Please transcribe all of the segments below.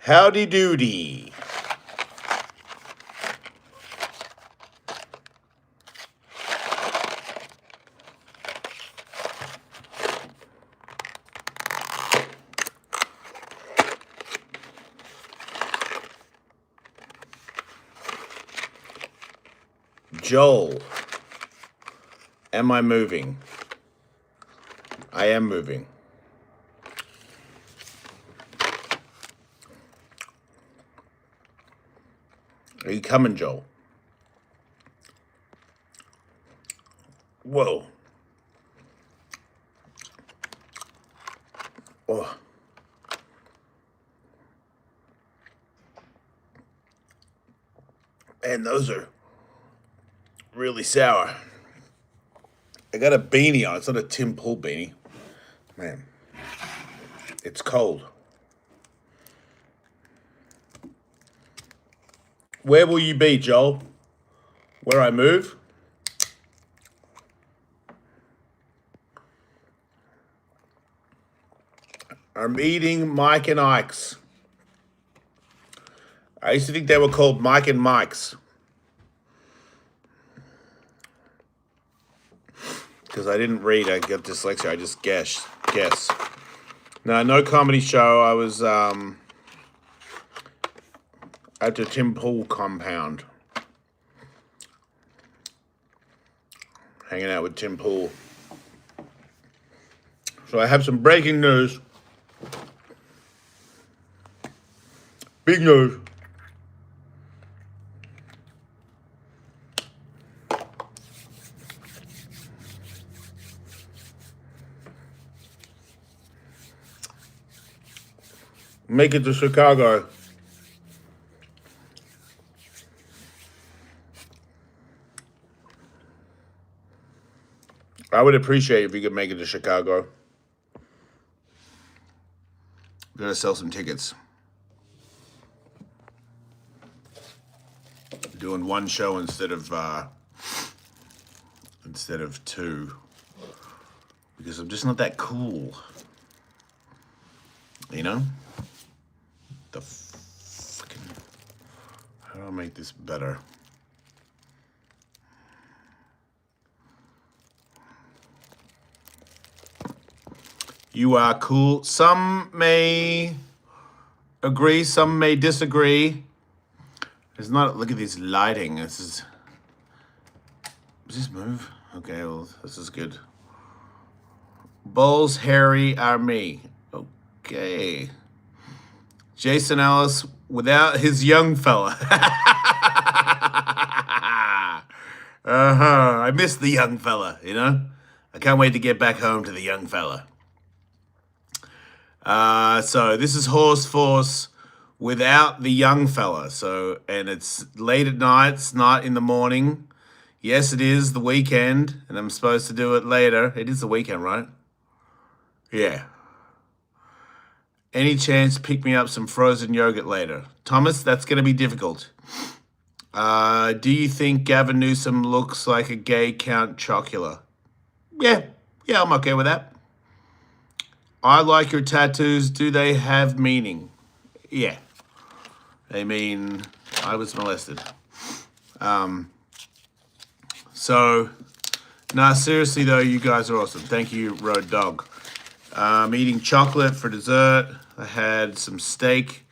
Howdy doody. Joel, am I moving? I am moving. Are you coming, Joel? Whoa. Oh. Man, those are really sour. I got a beanie on. It's not a Tim Pool beanie. Man, it's cold. Where will you be, Joel? Where I move? I'm eating Mike and Ike's. I used to think they were called Mike and Mike's. Because I didn't read, I got dyslexia, I just guess. No comedy show, I was at the Tim Pool compound. Hanging out with Tim Pool. So I have some breaking news. Big news. Make it to Chicago. I would appreciate it if you could make it to Chicago. I'm gonna sell some tickets. Doing one show instead of two, because I'm just not that cool. You know? The fucking. How do I make this better? You are cool. Some may agree, some may disagree. It's not. Look at this lighting. This is. Does this move? Okay, well, this is good. Bulls Harry are me. Okay. Jason Ellis without his young fella. I miss the young fella, you know? I can't wait to get back home to the young fella. So this is Horse Force without the young fella. So, and it's late at night, it's not in the morning. Yes, it is the weekend, and I'm supposed to do it later. It is the weekend, right? Yeah. Any chance pick me up some frozen yogurt later? Thomas, that's going to be difficult. Do you think Gavin Newsom looks like a gay Count Chocula? Yeah, I'm okay with that. I like your tattoos. Do they have meaning? Yeah. I mean, I was molested. So, nah, seriously though, you guys are awesome. Thank you, Road Dog. I'm eating chocolate for dessert. I had some steak.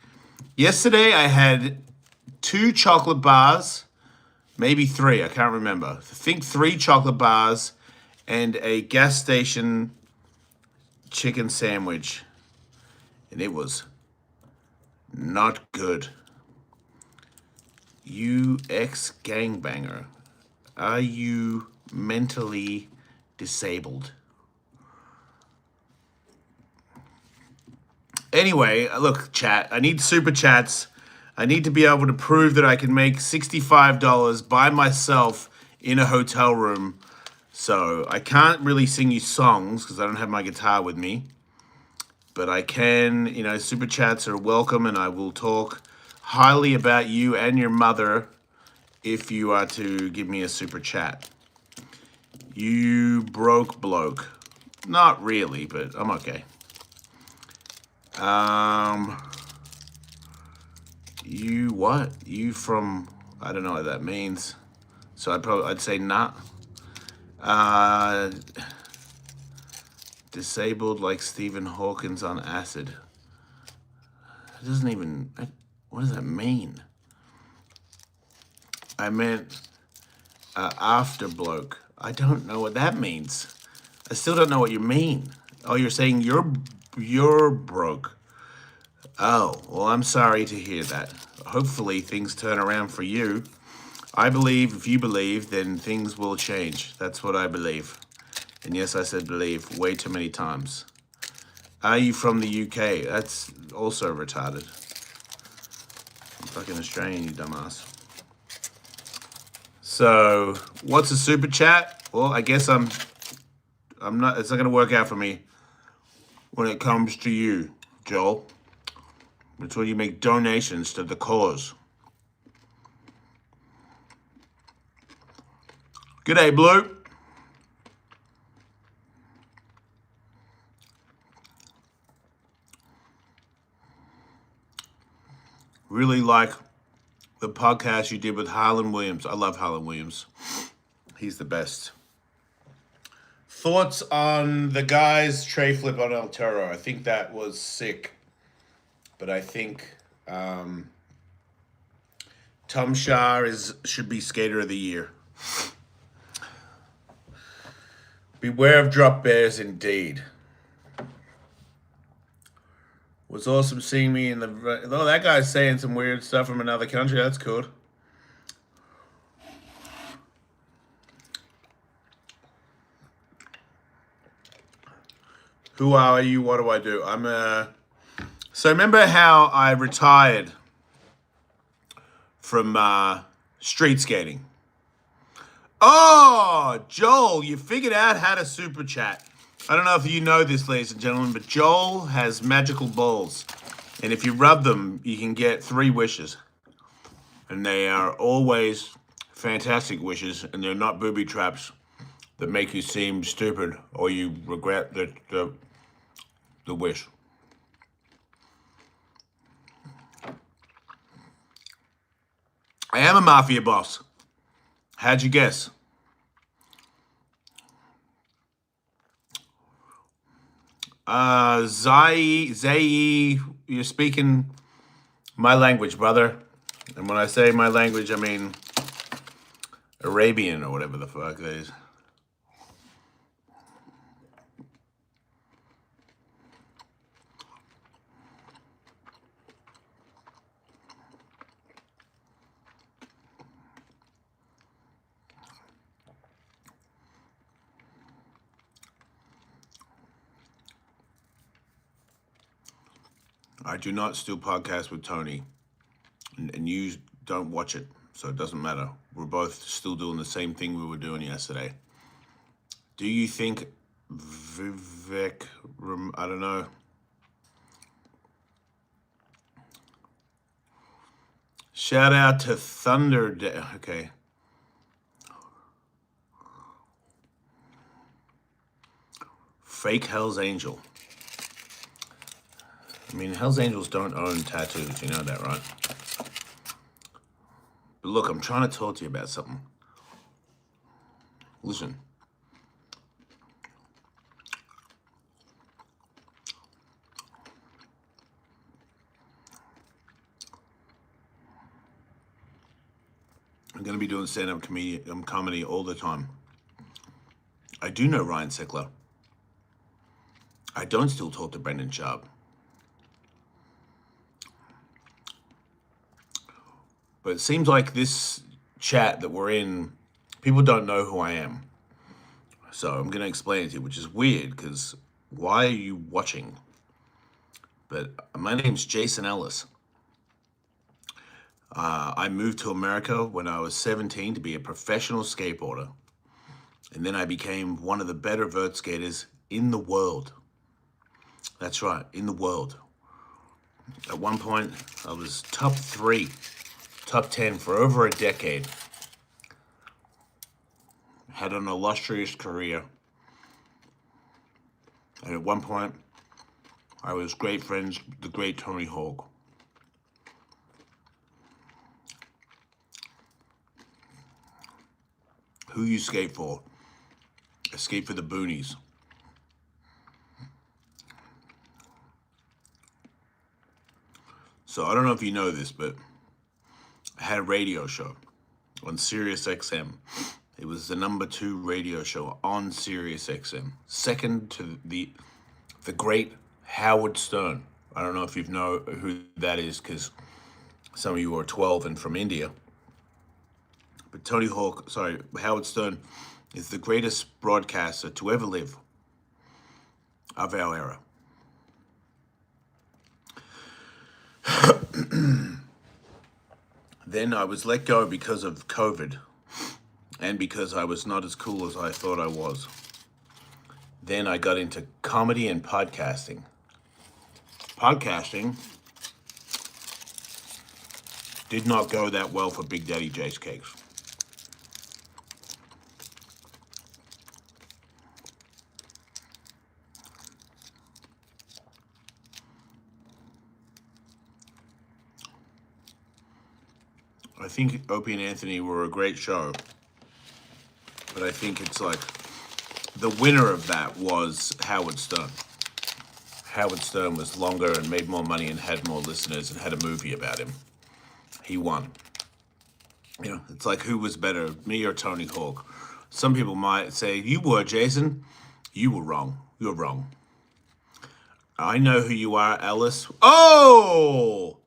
Yesterday I had 2 chocolate bars, maybe 3, I can't remember. I think 3 chocolate bars and a gas station chicken sandwich. And it was not good. You ex-gangbanger, are you mentally disabled? Anyway, look, chat, I need super chats. I need to be able to prove that I can make $65 by myself in a hotel room. So I can't really sing you songs because I don't have my guitar with me. But I can, you know, super chats are welcome, and I will talk highly about you and your mother if you are to give me a super chat. You broke bloke. Not really, but I'm okay. You what? You from, I don't know what that means. So I'd say nah. Disabled like Stephen Hawkins on acid. It doesn't even, what does that mean? I meant after bloke. I don't know what that means. I still don't know what you mean. Oh, you're saying you're broke. Oh, well, I'm sorry to hear that. Hopefully things turn around for you. I believe if you believe, then things will change. That's what I believe. And yes, I said believe way too many times. Are you from the UK? That's also retarded. I'm fucking Australian, you dumbass. So, what's a super chat? Well, I guess I'm not, it's not gonna work out for me when it comes to you, Joel. It's when you make donations to the cause. G'day, Blue. Really like the podcast you did with Harlan Williams. I love Harlan Williams. He's the best. Thoughts on the guy's tray flip on El Toro? I think that was sick. But I think Tom Shah should be Skater of the Year. Beware of drop bears, indeed. Was awesome seeing me in the... Oh, that guy's saying some weird stuff from another country. That's cool. Who are you? What do I do? So remember how I retired from street skating? Oh, Joel, you figured out how to super chat. I don't know if you know this, ladies and gentlemen, but Joel has magical balls. And if you rub them, you can get 3 wishes. And they are always fantastic wishes, and they're not booby traps that make you seem stupid or you regret the wish. I am a mafia boss. How'd you guess? Zai, you're speaking my language, brother. And when I say my language, I mean Arabian or whatever the fuck that is. I do not still podcast with Tony, and you don't watch it, so it doesn't matter. We're both still doing the same thing we were doing yesterday. Do you think Vivek, I don't know. Shout out to Thunder, okay. Fake Hell's Angel. I mean, Hell's Angels don't own tattoos, you know that, right? But look, I'm trying to talk to you about something. Listen. I'm going to be doing stand-up comedy all the time. I do know Ryan Sickler. I don't still talk to Brendan Sharp. But it seems like this chat that we're in, people don't know who I am. So I'm going to explain it to you, which is weird, because why are you watching? But my name's Jason Ellis. I moved to America when I was 17 to be a professional skateboarder. And then I became one of the better vert skaters in the world. That's right, in the world. At one point, I was top 3, top 10 for over a decade. Had an illustrious career. And at one point, I was great friends with the great Tony Hawk. who you skate for. I skate for the boonies. So I don't know if you know this, but I had a radio show on Sirius XM. It was the #2 radio show on Sirius XM, second to the great Howard Stern. I don't know if you know who that is, because some of you are 12 and from India. But Howard Stern is the greatest broadcaster to ever live of our era. Then I was let go because of COVID and because I was not as cool as I thought I was. Then I got into comedy and podcasting. Podcasting did not go that well for Big Daddy J's Cakes. I think Opie and Anthony were a great show, but I think it's like the winner of that was Howard Stern. Howard Stern was longer and made more money and had more listeners and had a movie about him. He won. You know, it's like, who was better, me or Tony Hawk? Some people might say, you were, Jason. You were wrong. You're wrong. I know who you are, Ellis. Oh!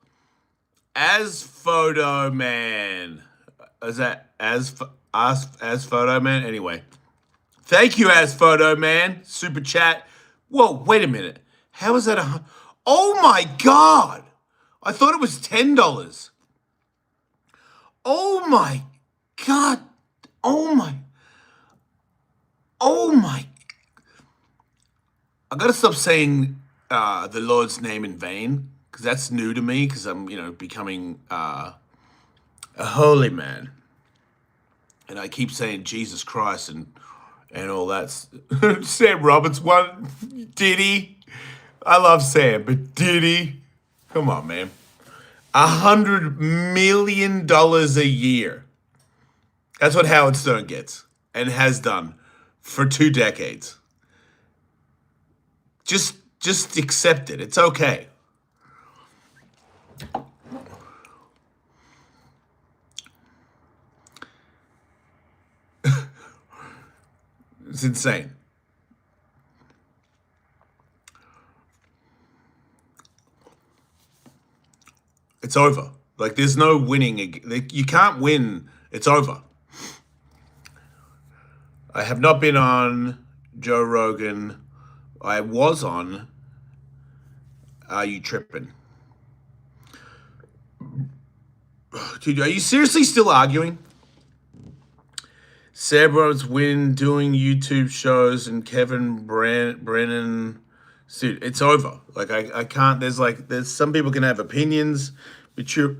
As Photo Man. Is that as Photo Man? Anyway. Thank you, As Photo Man. Super chat. Whoa, wait a minute. How is that oh my God. I thought it was $10. Oh my God. Oh my. I gotta stop saying the Lord's name in vain, because that's new to me, because I'm, becoming a holy man. And I keep saying Jesus Christ and all that. Sam Roberts, did he? I love Sam, but did he? Come on, man. $100 million a year. That's what Howard Stern gets and has done for 2 decades. Just accept it. It's okay. It's insane. It's over. Like, there's no winning. You can't win. It's over. I have not been on Joe Rogan. I was on Are You Tripping? Dude, are you seriously still arguing? Sabros win doing YouTube shows and Kevin Brennan. Dude, it's over. Like, I can't. There's some people can have opinions, but you're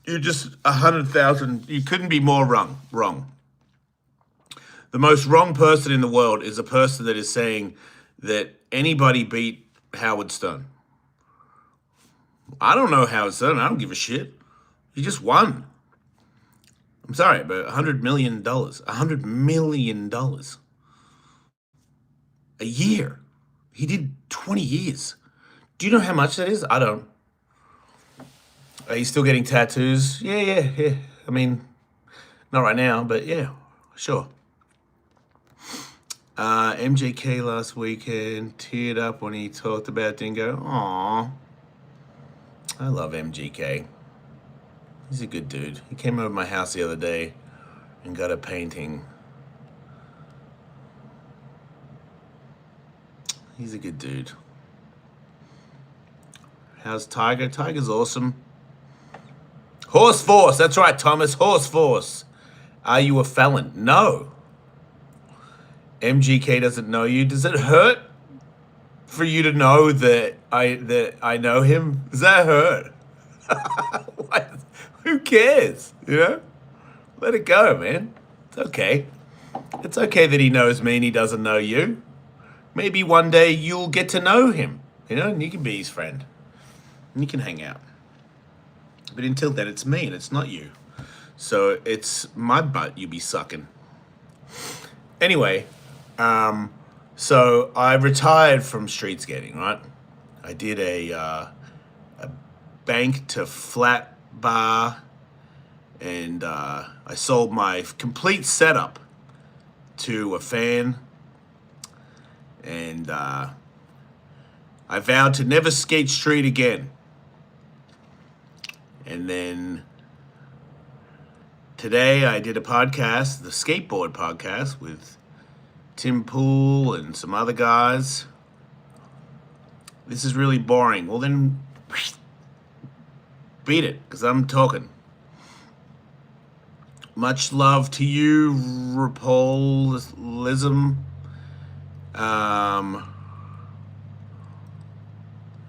just 100,000. You couldn't be more wrong. The most wrong person in the world is a person that is saying that anybody beat Howard Stern. I don't know Howard Stern. I don't give a shit. He just won. I'm sorry, but $100 million. $100 million. A year. He did 20 years. Do you know how much that is? I don't. Are you still getting tattoos? Yeah. I mean, not right now, but yeah, sure. MJK last weekend teared up when he talked about Dingo. Aww. I love MJK. He's a good dude. He came over to my house the other day and got a painting. He's a good dude. How's Tiger? Tiger's awesome. Horse Force. That's right, Thomas. Horse Force. Are you a felon? No. MGK doesn't know you. Does it hurt for you to know that I know him? Does that hurt? Who cares? Let it go, man. It's okay. It's okay that he knows me and he doesn't know you. Maybe one day you'll get to know him, and you can be his friend. And you can hang out. But until then, it's me and it's not you. So it's my butt you be sucking. Anyway, so I retired from street skating, right? I did a bank to flat bar, and I sold my complete setup to a fan, and I vowed to never skate street again. And then today I did a podcast, the skateboard podcast, with Tim Pool and some other guys. This is really boring. Well, then beat it, because I'm talking. Much love to you, Rapolism.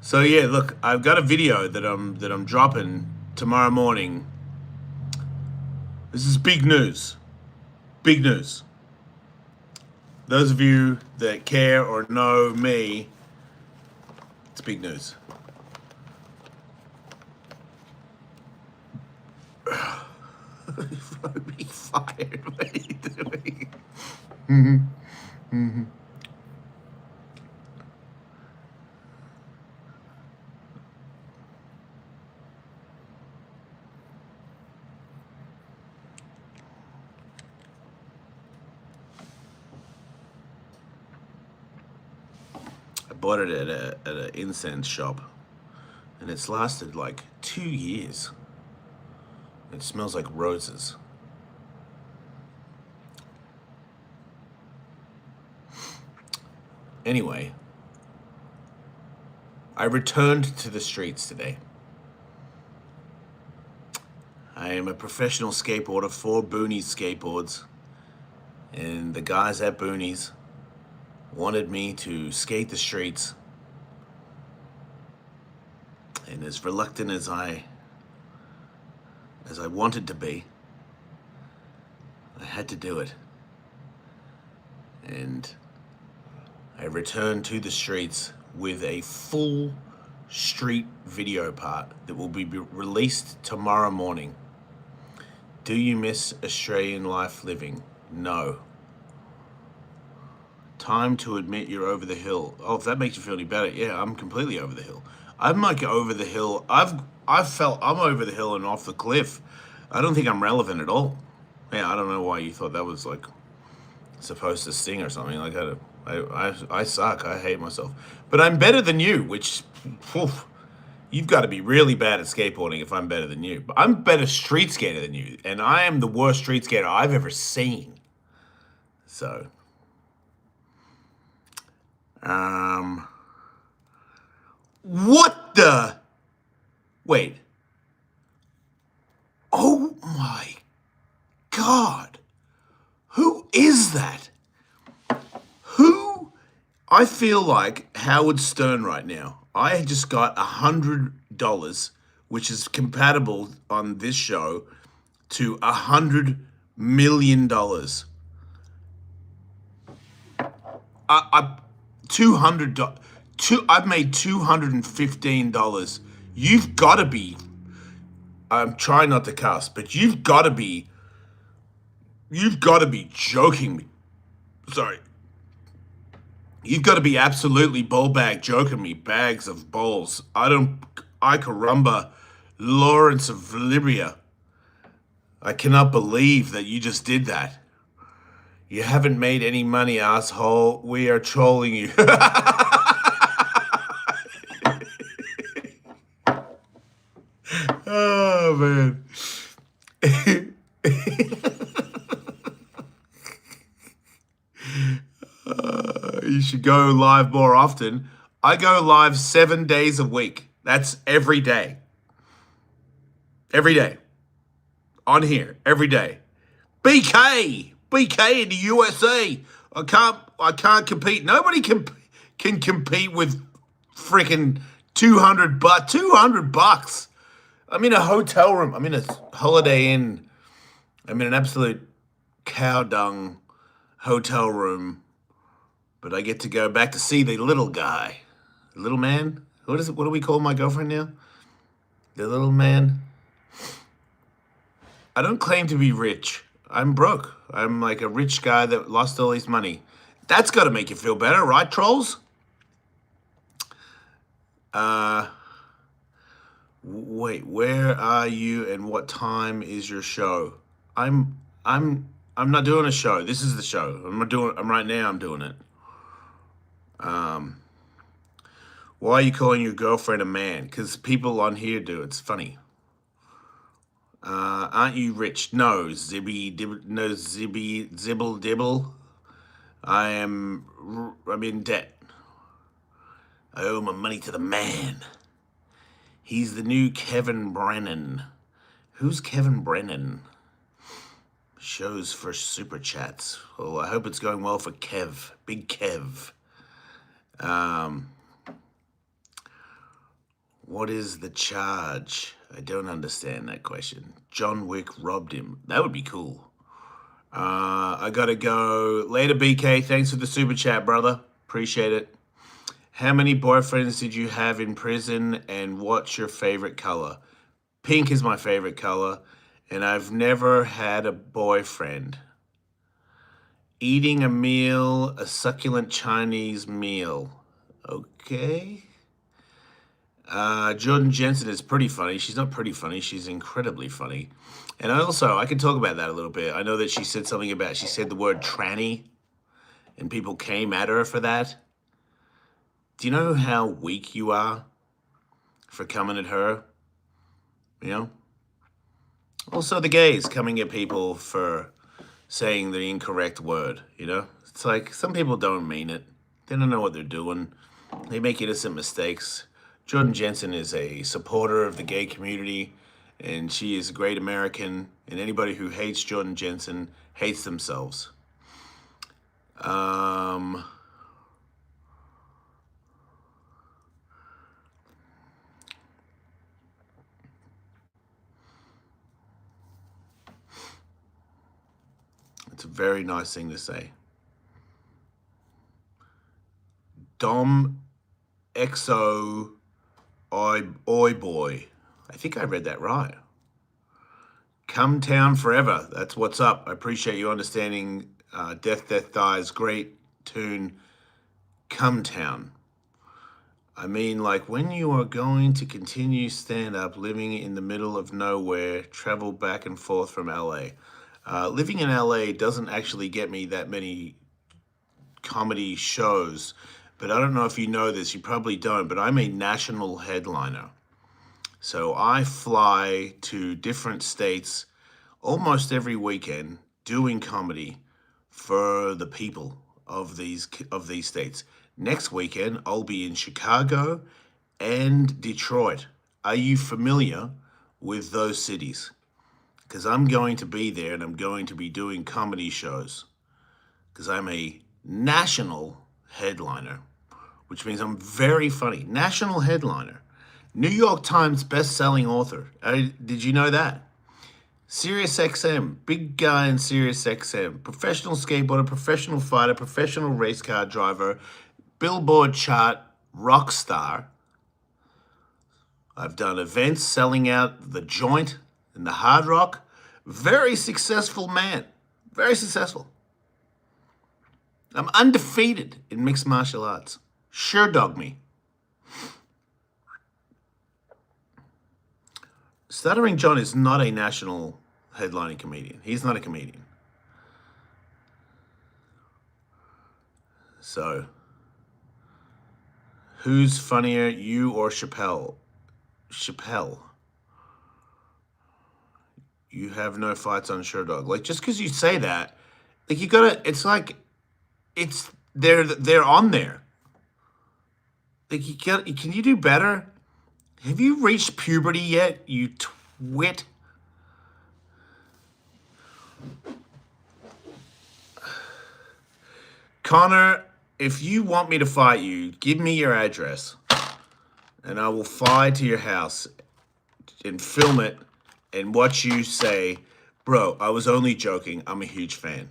So yeah, look, I've got a video that I'm dropping tomorrow morning. This is big news. Big news. Those of you that care or know me, it's big news. Be fired. What are you doing? I bought it at an incense shop, and it's lasted like 2 years. It smells like roses. Anyway, I returned to the streets today. I am a professional skateboarder for Boonies Skateboards, and the guys at Boonies wanted me to skate the streets, and as reluctant as I wanted to be, I had to do it. And I returned to the streets with a full street video part that will be released tomorrow morning. Do you miss Australian life living? No. Time to admit you're over the hill. Oh, if that makes you feel any better, yeah, I'm completely over the hill. I'm like over the hill. I've felt I'm over the hill and off the cliff. I don't think I'm relevant at all. Yeah, I don't know why you thought that was like supposed to sting or something. Like I suck. I hate myself. But I'm better than you, which you've got to be really bad at skateboarding if I'm better than you. But I'm a better street skater than you, and I am the worst street skater I've ever seen. So, what the? Wait. Oh my God. Who is that? Who? I feel like Howard Stern right now. I just got $100, which is compatible on this show to $100 million. $200. I've made $215. You've got to be. I'm trying not to cuss, but you've got to be joking me. Sorry. You've got to be absolutely ball bag joking me. Bags of balls. I caramba, Lawrence of Libya. I cannot believe that you just did that. You haven't made any money, asshole. We are trolling you. Oh, man. You should go live more often. I go live 7 days a week. That's every day. Every day. On here. Every day. BK in the USA. I can't compete. Nobody can compete with freaking $200. I'm in a hotel room. I'm in a Holiday Inn. I'm in an absolute cow dung hotel room. But I get to go back to see the little guy. The little man? What is it? What do we call my girlfriend now? The little man? I don't claim to be rich. I'm broke. I'm like a rich guy that lost all his money. That's got to make you feel better, right, trolls? Wait, where are you and what time is your show? I'm I'm I'm not doing a show. This is the show. I'm right now I'm doing it. Why are you calling your girlfriend a man? Because people on here do. It's funny. Aren't you rich? No, zibble dibble. I'm in debt. I owe my money to the man. He's the new Kevin Brennan. Who's Kevin Brennan? Shows for super chats. Well, I hope it's going well for Kev. Big Kev. What is the charge? I don't understand that question. John Wick robbed him. That would be cool. I gotta go. Later, BK. Thanks for the super chat, brother. Appreciate it. How many boyfriends did you have in prison and what's your favorite color? Pink is my favorite color, and I've never had a boyfriend. Eating a meal, a succulent Chinese meal. Okay. Jordan Jensen is pretty funny. She's not pretty funny. She's incredibly funny. And I can talk about that a little bit. I know that she said she said the word tranny, and people came at her for that. Do you know how weak you are for coming at her? You know? Also, the gays coming at people for saying the incorrect word, you know? It's like, some people don't mean it. They don't know what they're doing. They make innocent mistakes. Jordan Jensen is a supporter of the gay community, and she is a great American, and anybody who hates Jordan Jensen hates themselves. It's a very nice thing to say. Dom Exo Oi Boy. I think I read that right. Come Town Forever. That's what's up. I appreciate you understanding Death Dies. Great tune. Come Town. I mean, like, when you are going to continue stand up, living in the middle of nowhere, travel back and forth from LA. Living in LA doesn't actually get me that many comedy shows, but I don't know if you know this, you probably don't, but I'm a national headliner. So I fly to different states almost every weekend doing comedy for the people of these states. Next weekend, I'll be in Chicago and Detroit. Are you familiar with those cities? Because I'm going to be there and I'm going to be doing comedy shows. Because I'm a national headliner, which means I'm very funny. National headliner. New York Times best-selling author. Did you know that? Sirius XM, big guy in Sirius XM. Professional skateboarder, professional fighter, professional race car driver, Billboard chart, rock star. I've done events selling out the Joint and the Hard Rock. Very successful man. Very successful. I'm undefeated in mixed martial arts. Sure dog me. Stuttering John is not a national headlining comedian. He's not a comedian. So, who's funnier, you or Chappelle? Chappelle. You have no fights on Sure Dog. Like, just because you say that, like, you gotta, it's like, they're on there. Like, can you do better? Have you reached puberty yet, you twit? Connor, if you want me to fight you, give me your address. And I will fly to your house and film it and watch you say, bro, I was only joking. I'm a huge fan.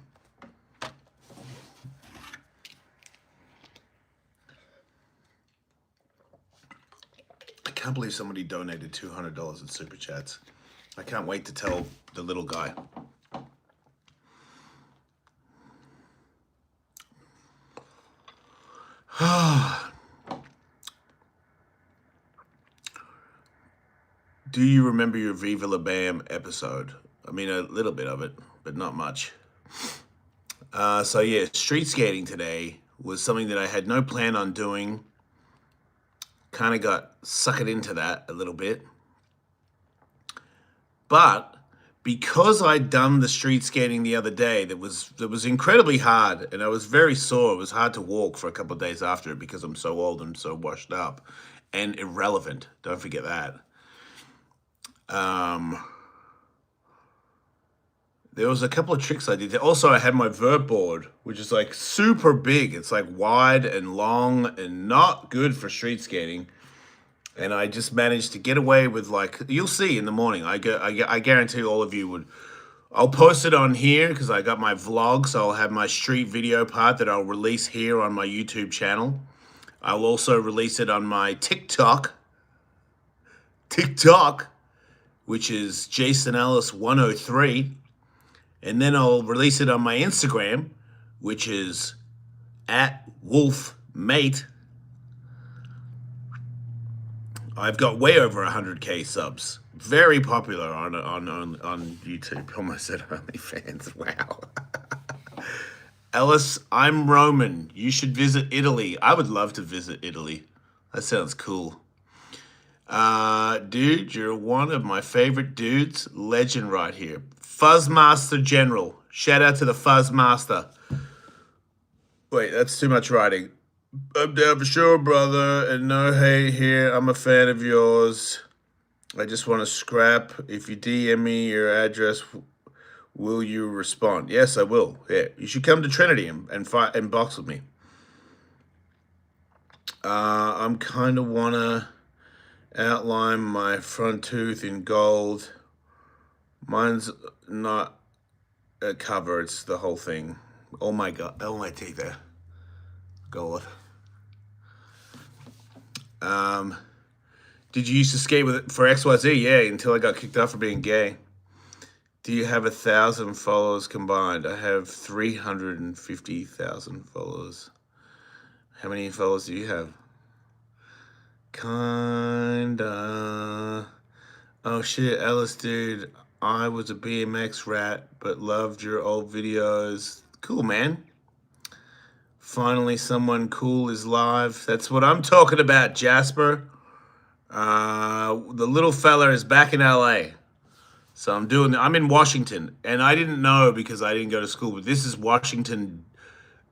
I can't believe somebody donated $200 in Super Chats. I can't wait to tell the little guy. Do you remember your Viva La Bam episode? I mean, a little bit of it, but not much. So yeah, street skating today was something that I had no plan on doing. Kind of got suckered into that a little bit. But because I'd done the street skating the other day, that was incredibly hard, and I was very sore. It was hard to walk for a couple of days after it because I'm so old and so washed up and irrelevant. Don't forget that. There was a couple of tricks I did. Also, I had my vert board, which is like super big. It's like wide and long and not good for street skating. And I just managed to get away with, like, you'll see in the morning. I guarantee all of you would. I'll post it on here because I got my vlog, so I'll have my street video part that I'll release here on my YouTube channel. I'll also release it on my TikTok, which is Jason Ellis 103. And then I'll release it on my Instagram, which is @WolfMate. I've got way over 100K subs. Very popular on YouTube. Almost said OnlyFans. Wow. Ellis, I'm Roman. You should visit Italy. I would love to visit Italy. That sounds cool. Dude, you're one of my favorite dudes. Legend right here. Fuzzmaster General. Shout out to the Fuzzmaster. Wait, that's too much writing. I'm down for sure, brother, and no hate here. I'm a fan of yours. I just want to scrap. If you DM me your address, will you respond? Yes, I will. Yeah, you should come to Trinity and fight and box with me. I'm kind of want to outline my front tooth in gold. Mine's not a cover, it's the whole thing. Oh my God, oh my teeth there. Gold. Did you used to skate with it for XYZ? Yeah, until I got kicked off for being gay. Do you have 1,000 followers combined? I have 350,000 followers. How many followers do you have? Kinda. Oh shit, Ellis, dude. I was a BMX rat, but loved your old videos. Cool, man. Finally, someone cool is live. That's what I'm talking about, Jasper. The little fella is back in LA. So I'm in Washington. And I didn't know because I didn't go to school, but this is Washington,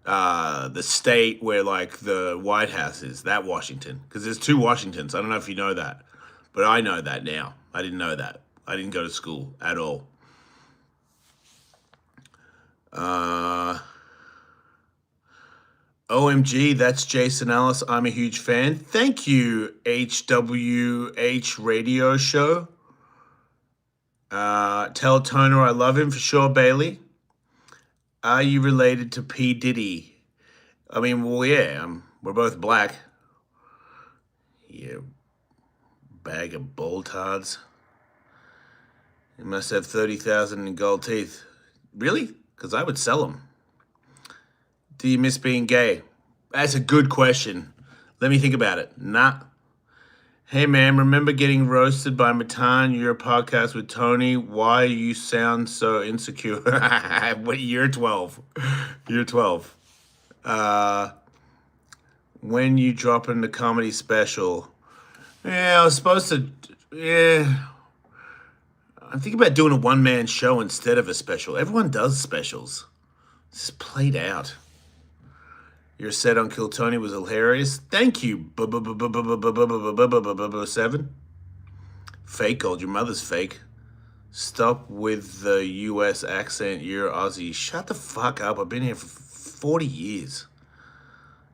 the state where, like, the White House is. That Washington. Because there's two Washingtons. I don't know if you know that. But I know that now. I didn't know that. I didn't go to school at all. OMG, that's Jason Ellis. I'm a huge fan. Thank you, HWH Radio Show. Tell Toner I love him for sure, Bailey. Are you related to P. Diddy? I mean, well, yeah, we're both black. You bag of boltards. You must have 30,000 in gold teeth. Really? Because I would sell them. Do you miss being gay? That's a good question. Let me think about it. Nah. Hey, man, remember getting roasted by Matan? Your podcast with Tony. Why you sound so insecure? What, you're 12. You're 12. When you drop in the comedy special. Yeah, I was supposed to. Yeah. I'm thinking about doing a one-man show instead of a special. Everyone does specials. It's played out. Your set on Kill Tony was hilarious. Thank you, 7. Fake gold. Your mother's fake. Stop with the U.S. accent. You're Aussie. Shut the fuck up. I've been here for 40 years.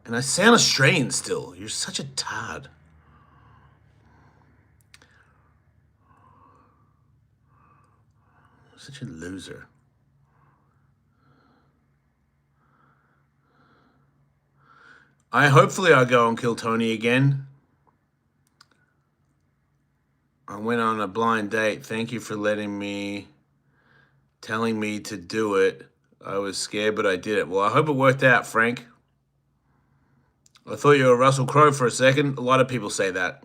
And I sound Australian still. You're such a tard. Such a loser. Hopefully I'll go on Kill Tony again. I went on a blind date. Thank you for telling me to do it. I was scared, but I did it. Well, I hope it worked out, Frank. I thought you were Russell Crowe for a second. A lot of people say that.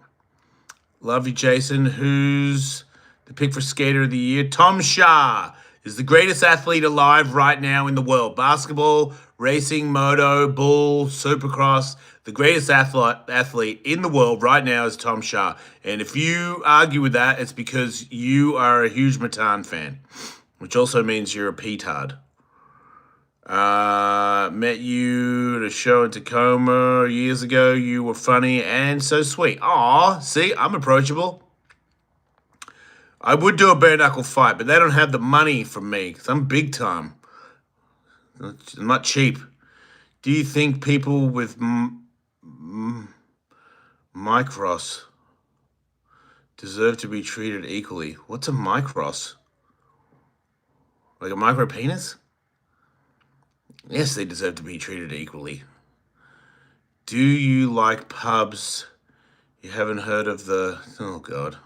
Love you, Jason. Who's the pick for Skater of the Year? Tom Shah is the greatest athlete alive right now in the world. Basketball, racing, moto, bull, supercross. The greatest athlete in the world right now is Tom Shah. And if you argue with that, it's because you are a huge Matan fan, which also means you're a petard. Met you at a show in Tacoma years ago. You were funny and so sweet. Aw, see, I'm approachable. I would do a bare knuckle fight, but they don't have the money from me because I'm big time. I'm not cheap. Do you think people with micros deserve to be treated equally? What's a micros? Like a micro penis? Yes, they deserve to be treated equally. Do you like pubs? You haven't heard of the... Oh, God.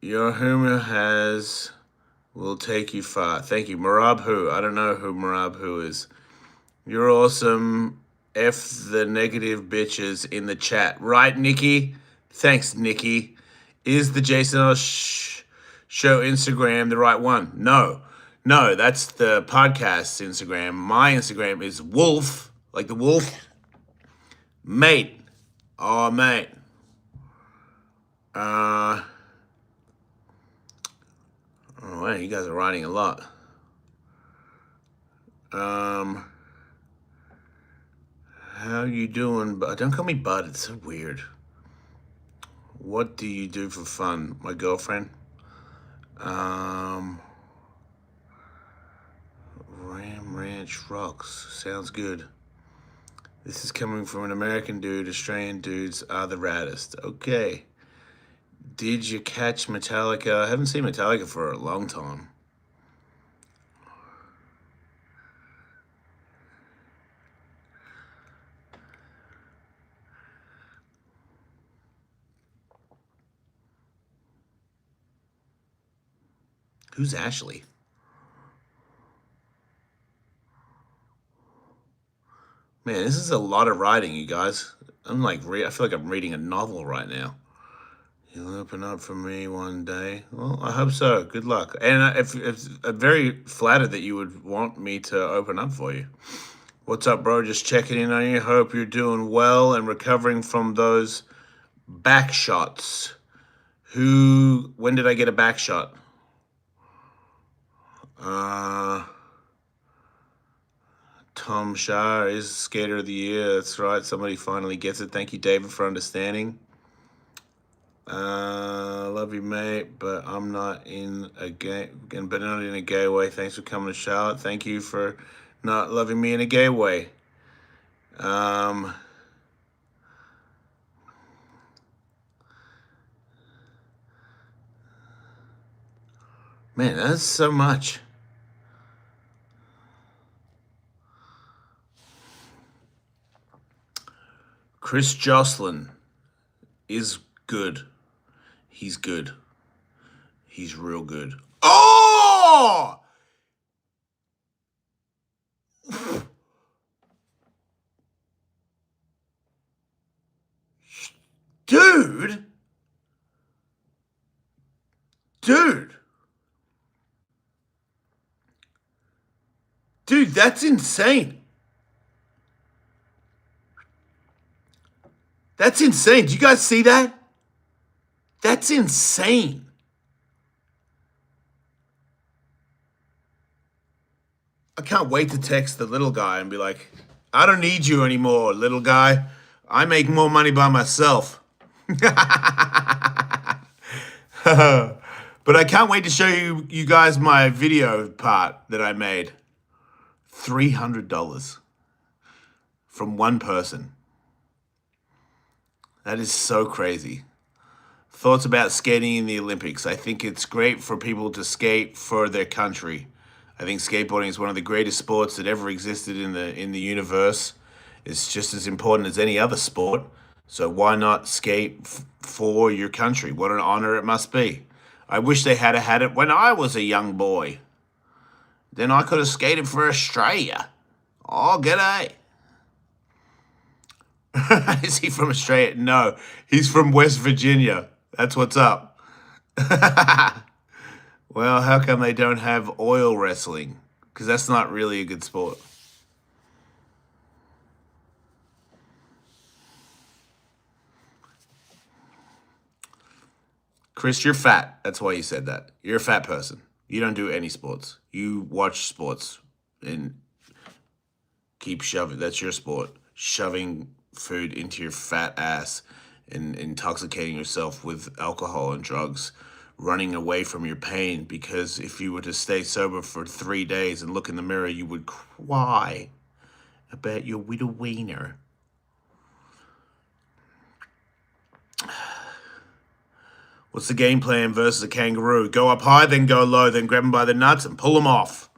Your humor will take you far. Thank you. Marab Who. I don't know who Marab Who is. You're awesome. F the negative bitches in the chat. Right, Nikki? Thanks, Nikki. Is the Jason Ellis Show Instagram the right one? No. No, that's the podcast's Instagram. My Instagram is Wolf, like the wolf. Mate. Oh, mate. Oh, wow, you guys are writing a lot. How you doing? Don't call me Bud. It's so weird. What do you do for fun? My girlfriend. Ram Ranch Rocks. Sounds good. This is coming from an American dude. Australian dudes are the raddest. Okay. Did you catch Metallica? I haven't seen Metallica for a long time. Who's Ashley? Man, this is a lot of writing, you guys. I'm like, I feel like I'm reading a novel right now. You'll open up for me one day. Well, I hope so. Good luck. And if I'm very flattered that you would want me to open up for you. What's up, bro? Just checking in on you. Hope you're doing well and recovering from those back shots. When did I get a back shot? Tom Shah is Skater of the Year. That's right. Somebody finally gets it. Thank you, David, for understanding. Love you, mate, but I'm not in a gay way. Thanks for coming to Charlotte. Thank you for not loving me in a gay way. Man, that's so much. Chris Jocelyn is good. He's good. He's real good. Oh! Dude. Dude, that's insane. That's insane. Do you guys see that? That's insane. I can't wait to text the little guy and be like, I don't need you anymore, little guy. I make more money by myself. But I can't wait to show you guys my video part that I made. $300 from one person. That is so crazy. Thoughts about skating in the Olympics. I think it's great for people to skate for their country. I think skateboarding is one of the greatest sports that ever existed in the universe. It's just as important as any other sport. So why not skate for your country? What an honor it must be. I wish they had had it when I was a young boy. Then I could have skated for Australia. Oh, g'day. Is he from Australia? No, he's from West Virginia. That's what's up. Well, how come they don't have oil wrestling? Because that's not really a good sport. Chris, you're fat. That's why you said that. You're a fat person. You don't do any sports. You watch sports and keep shoving. That's your sport. Shoving food into your fat ass and intoxicating yourself with alcohol and drugs, running away from your pain because if you were to stay sober for 3 days and look in the mirror, you would cry about your widow wiener. What's the game plan versus a kangaroo? Go up high, then go low, then grab them by the nuts and pull them off.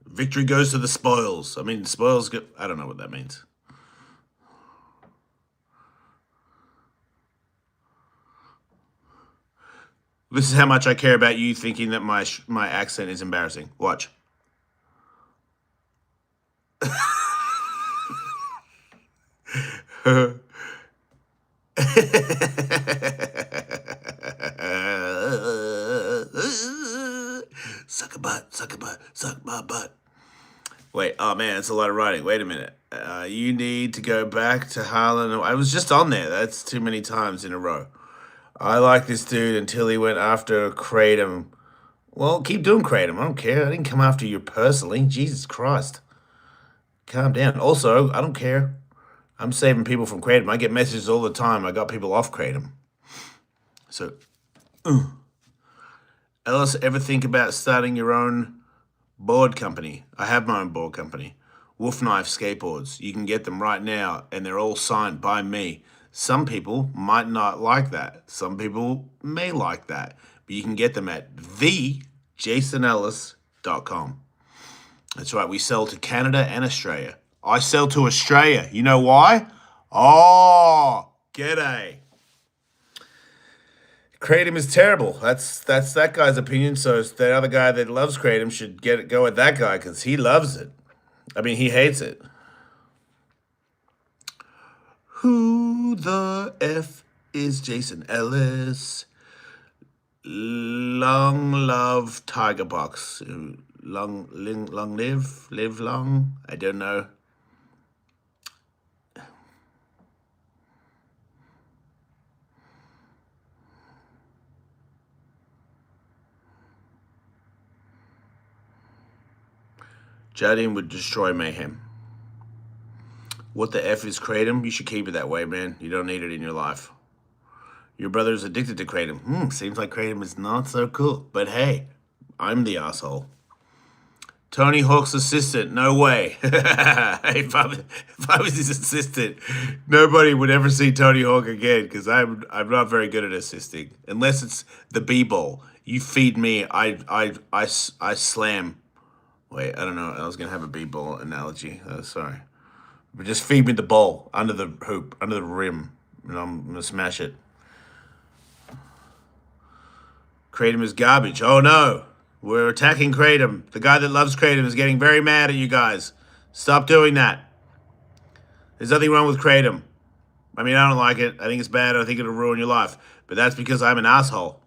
Victory goes to the spoils. I mean, spoils go. I don't know what that means. This is how much I care about you thinking that my accent is embarrassing. Watch. Suck a butt, suck a butt, suck my butt. Wait, oh man, it's a lot of writing. Wait a minute. You need to go back to Harlan. I was just on there. That's too many times in a row. I like this dude until he went after Kratom. Well, keep doing Kratom. I don't care. I didn't come after you personally. Jesus Christ. Calm down. Also, I don't care. I'm saving people from Kratom. I get messages all the time. I got people off Kratom. So, Ellis, ever think about starting your own board company? I have my own board company. Wolf Knife Skateboards. You can get them right now, and they're all signed by me. Some people might not like that. Some people may like that. But you can get them at thejasonellis.com. That's right. We sell to Canada and Australia. I sell to Australia. You know why? Oh, g'day. Kratom is terrible. That's that guy's opinion. So the other guy that loves Kratom should go with that guy because he loves it. I mean, he hates it. Who the F is Jason Ellis? Long love Tiger Box. Long live long. I don't know. Jardine would destroy Mayhem. What the F is Kratom? You should keep it that way, man. You don't need it in your life. Your brother's addicted to Kratom. Seems like Kratom is not so cool. But hey, I'm the asshole. Tony Hawk's assistant. No way. if I was his assistant, nobody would ever see Tony Hawk again because I'm not very good at assisting. Unless it's the B-ball. You feed me, I slam. Wait, I don't know. I was going to have a B-ball analogy. Sorry. But just feed me the ball under the hoop, under the rim, and I'm going to smash it. Kratom is garbage. Oh, no. We're attacking Kratom. The guy that loves Kratom is getting very mad at you guys. Stop doing that. There's nothing wrong with Kratom. I mean, I don't like it. I think it's bad. I think it'll ruin your life. But that's because I'm an asshole.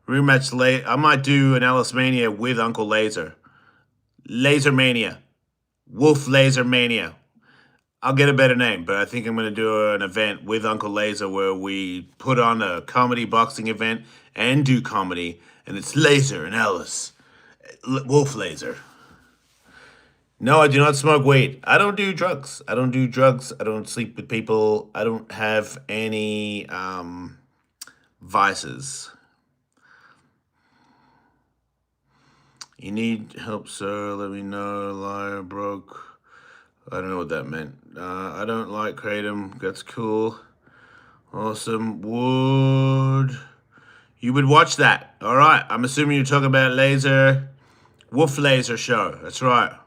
Rematch. I might do an Ellis Mania with Uncle Laser. Laser Mania. Wolf Laser Mania. I'll get a better name, but I think I'm going to do an event with Uncle Laser where we put on a comedy boxing event and do comedy, and it's Laser and Ellis. Wolf Laser. No, I do not smoke weed. I don't do drugs. I don't sleep with people. I don't have any vices. You need help, sir? Let me know. Liar, broke. I don't know what that meant. I don't like Kratom. That's cool. Awesome. You would watch that. All right. I'm assuming you're talking about Wolf Laser show. That's right.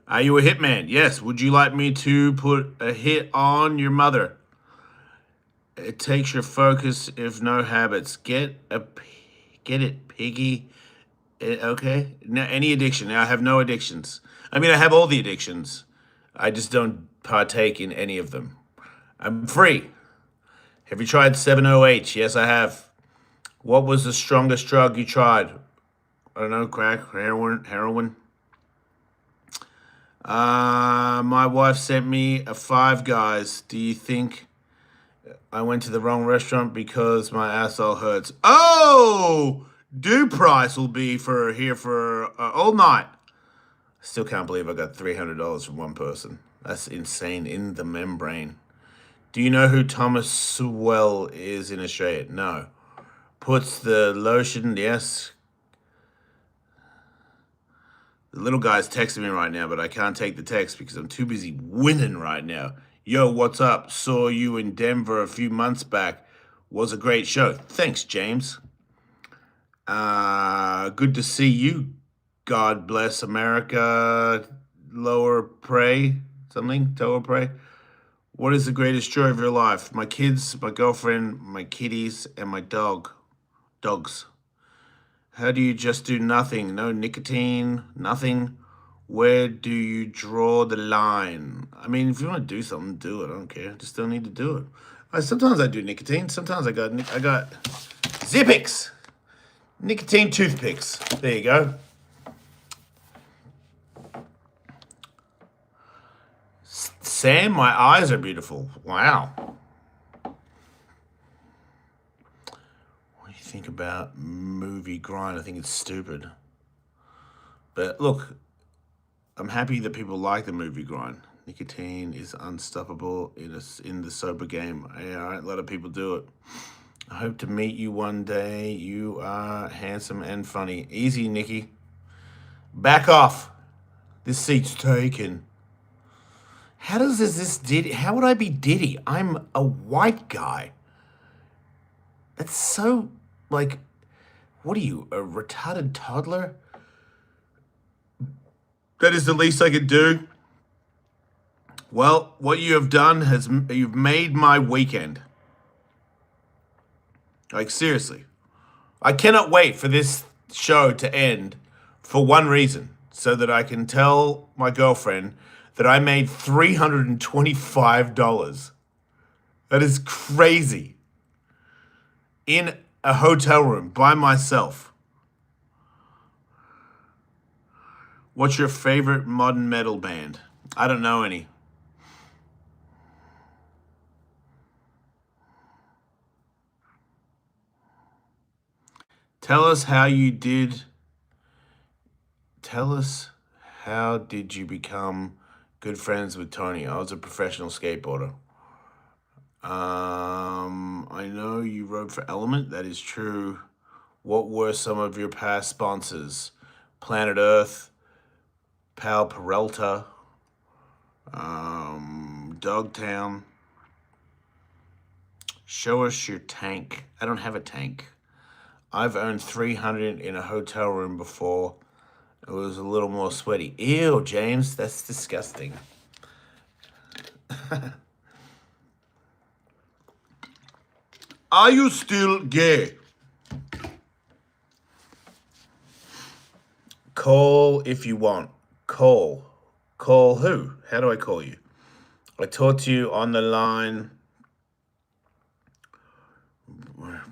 Are you a hitman? Yes. Would you like me to put a hit on your mother? It takes your focus if no habits. Get it, piggy. Okay. Now, any addiction. Now, I have no addictions. I mean, I have all the addictions. I just don't partake in any of them. I'm free. Have you tried 7-OH? Yes, I have. What was the strongest drug you tried? I don't know, crack, heroin. My wife sent me a Five Guys. Do you think I went to the wrong restaurant because my asshole hurts? Oh, due price will be here for all night. Still can't believe I got $300 from one person. That's insane. In the membrane. Do you know who Thomas Sewell is in Australia? No. Puts the lotion, yes. The little guy's texting me right now, but I can't take the text because I'm too busy winning right now. Yo, what's up? Saw you in Denver a few months back. Was a great show. Thanks, James. Good to see you. God bless America. Lower prey. Something? Tower prey. What is the greatest joy of your life? My kids, my girlfriend, my kitties, and my dogs. How do you just do nothing? No nicotine, nothing? Where do you draw the line? I mean, if you want to do something, do it. I don't care. Just don't need to do it. Sometimes I do nicotine. Sometimes I got Zippix. Nicotine toothpicks. There you go. Sam, my eyes are beautiful. Wow. What do you think about movie grind? I think it's stupid. But look, I'm happy that people like the movie grind. Nicotine is unstoppable in the sober game. Yeah, a lot of people do it. I hope to meet you one day. You are handsome and funny. Easy, Nikki. Back off. This seat's taken. How would I be Diddy? I'm a white guy. That's so, like, what are you, a retarded toddler? That is the least I could do. Well, what you have done you've made my weekend. Like, seriously. I cannot wait for this show to end for one reason, so that I can tell my girlfriend that I made $325. That is crazy. In a hotel room by myself. What's your favorite modern metal band? I don't know any. Tell us how did you become good friends with Tony? I was a professional skateboarder. I know you wrote for Element. That is true. What were some of your past sponsors? Planet Earth, Pal Peralta, Dogtown. Show us your tank. I don't have a tank. I've earned 300 in a hotel room before. It was a little more sweaty. Ew, James, that's disgusting. Are you still gay? Call if you want. Call. Call who? How do I call you? I talked to you on the line.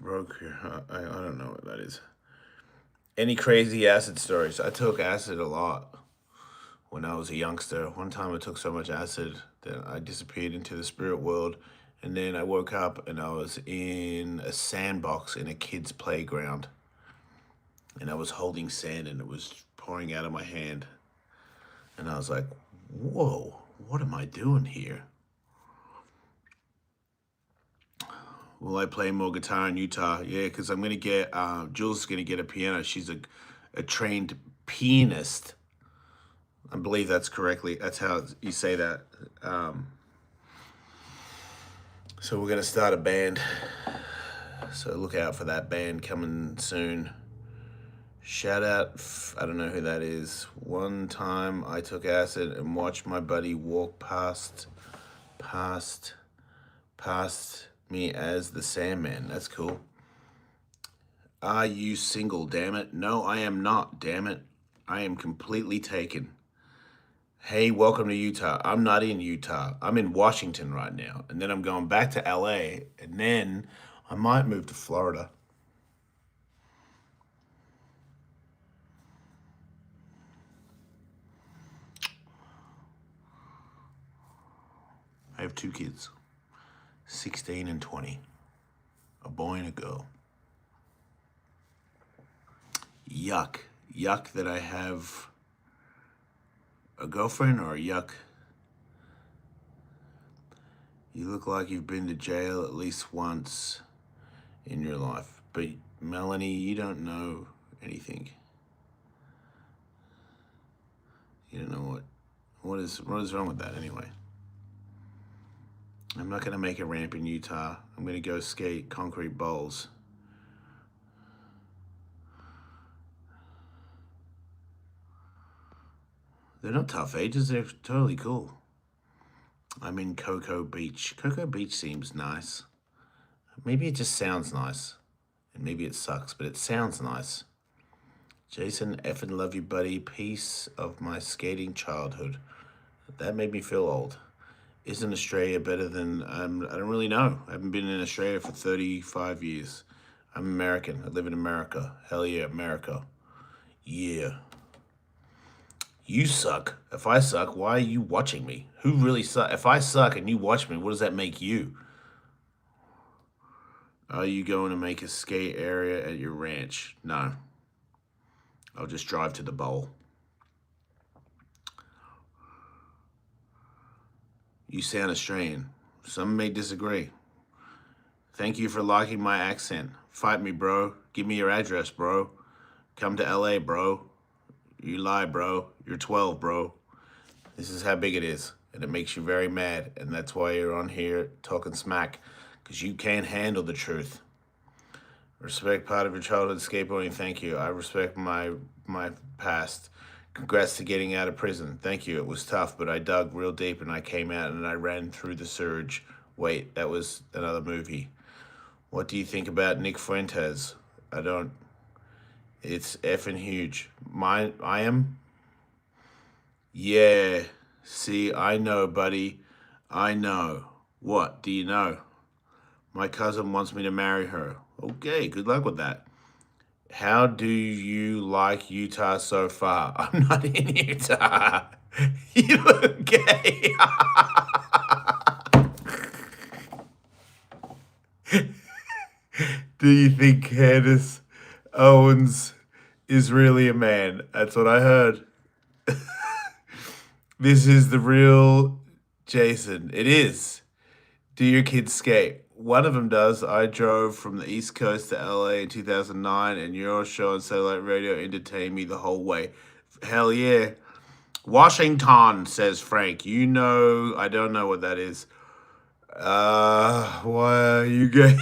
Broke your... I don't know what that is. Any crazy acid stories? I took acid a lot when I was a youngster. One time I took so much acid that I disappeared into the spirit world. And then I woke up and I was in a sandbox in a kid's playground. And I was holding sand and it was pouring out of my hand. And I was like, whoa, what am I doing here? Will I play more guitar in Utah? Yeah, because I'm going to get, Jules is going to get a piano. She's a trained pianist. I believe that's how you say that. So we're going to start a band. So look out for that band coming soon. Shout out, I don't know who that is. One time I took acid and watched my buddy walk past me as the Sandman. That's cool. Are you single, damn it? No, I am not, damn it. I am completely taken. Hey, welcome to Utah. I'm not in Utah. I'm in Washington right now. And then I'm going back to LA. And then I might move to Florida. I have two kids, 16 and 20, a boy and a girl. Yuck. Yuck that I have a girlfriend, or yuck, you look like you've been to jail at least once in your life. But Melanie, you don't know anything. You don't know what is wrong with that anyway. I'm not gonna make a ramp in Utah. I'm gonna go skate concrete bowls. They're not tough ages, they're totally cool. I'm in Cocoa Beach. Cocoa Beach seems nice. Maybe it just sounds nice. And maybe it sucks, but it sounds nice. Jason, effing love you, buddy. Piece of my skating childhood. That made me feel old. Isn't Australia better than... I don't really know. I haven't been in Australia for 35 years. I'm American. I live in America. Hell yeah, America. Yeah. You suck. If I suck, why are you watching me? Who really suck? If I suck and you watch me, what does that make you? Are you going to make a skate area at your ranch? No. I'll just drive to the bowl. You sound Australian. Some may disagree. Thank you for liking my accent. Fight me, bro. Give me your address, bro. Come to LA, bro. You lie, bro. You're 12, bro. This is how big it is. And it makes you very mad. And that's why you're on here talking smack. Because you can't handle the truth. Respect part of your childhood skateboarding. Thank you. I respect my past. Congrats to getting out of prison. Thank you. It was tough, but I dug real deep and I came out and I ran through the surge. Wait, that was another movie. What do you think about Nick Fuentes? I don't. It's effing huge. I am? Yeah. See, I know, buddy. I know. What? Do you know? My cousin wants me to marry her. Okay, good luck with that. How do you like Utah so far? I'm not in Utah. You look gay. Do you think Candace Owens is really a man? That's what I heard. This is the real Jason. It is. Do your kids skate? One of them does. I drove from the East Coast to LA in 2009, and your show on satellite radio entertained me the whole way. Hell yeah. Washington, says Frank. You know, I don't know what that is. Why are you gay?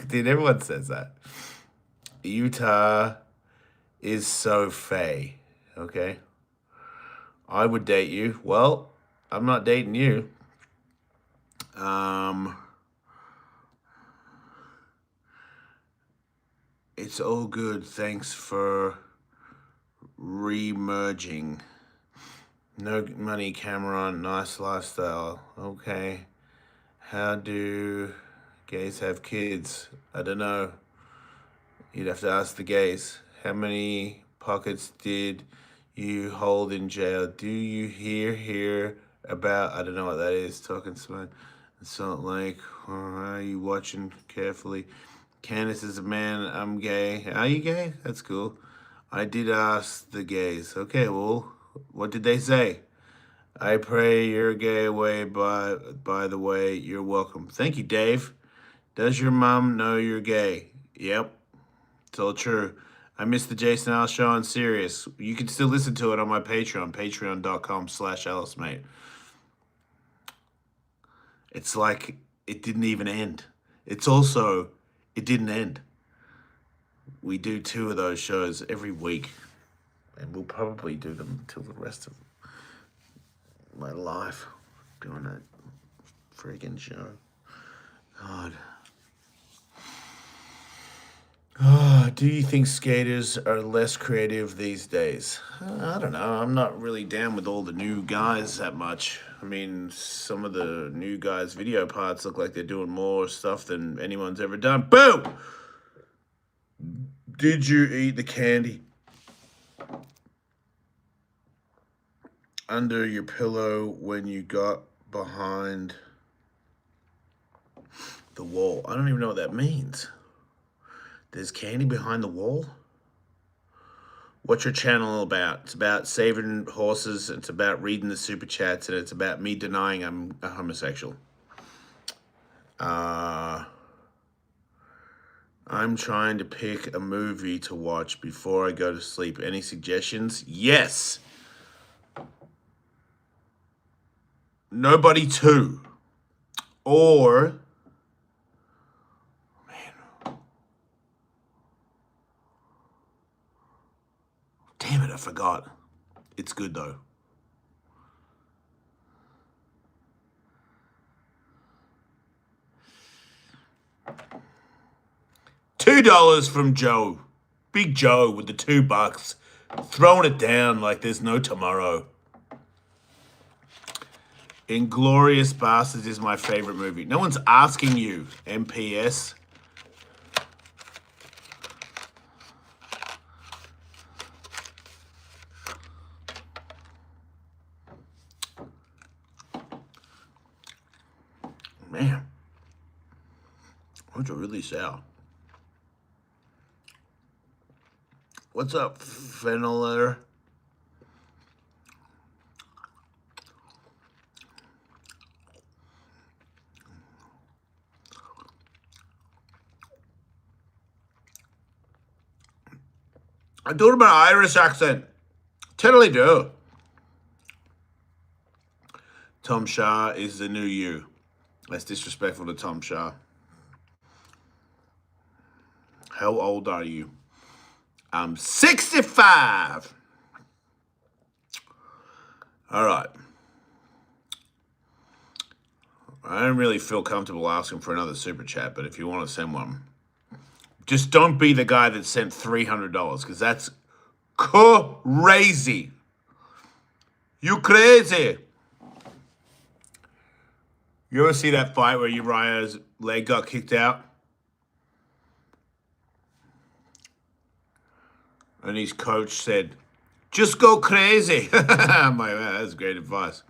Dude, everyone says that. Utah is so fey, okay? I would date you. Well, I'm not dating you. It's all good. Thanks for re-merging. No money, Cameron. Nice lifestyle. Okay. How do gays have kids? I don't know. You'd have to ask the gays. How many pockets did you hold in jail? Do you hear about? I don't know what that is. Talking smoke. Salt Lake. Are you watching carefully? Candace is a man. I'm gay. Are you gay? That's cool. I did ask the gays. Okay, well, what did they say? I pray you're gay away. By the way, you're welcome. Thank you, Dave. Does your mom know you're gay? Yep. It's all true. I missed the Jason Ellis show on Sirius. You can still listen to it on my Patreon, patreon.com/EllisMate. It's like it didn't even end. It's also, it didn't end. We do 2 of those shows every week. And we'll probably do them until the rest of my life. Doing that friggin' show. God. Do you think skaters are less creative these days? I don't know. I'm not really down with all the new guys that much. I mean, some of the new guys' video parts look like they're doing more stuff than anyone's ever done. Boom! Did you eat the candy under your pillow when you got behind the wall? I don't even know what that means. There's candy behind the wall? What's your channel about? It's about saving horses, it's about reading the super chats, and it's about me denying I'm a homosexual. I'm trying to pick a movie to watch before I go to sleep. Any suggestions? Yes. Nobody 2. Or, man, damn it, I forgot. It's good though. $2 from Joe. Big Joe with the $2. Throwing it down like there's no tomorrow. Inglorious Bastards is my favorite movie. No one's asking you, MPS. Man, those are really sour. What's up, Fenneler? I do it in my Irish accent. Totally do. Tom Shah is the new you. That's disrespectful to Tom Shah. How old are you? I'm 65. All right. I don't really feel comfortable asking for another super chat, but if you want to send one, just don't be the guy that sent $300 because that's crazy. You crazy. You ever see that fight where Uriah's leg got kicked out? And his coach said, just go crazy. I'm like, man, that's great advice.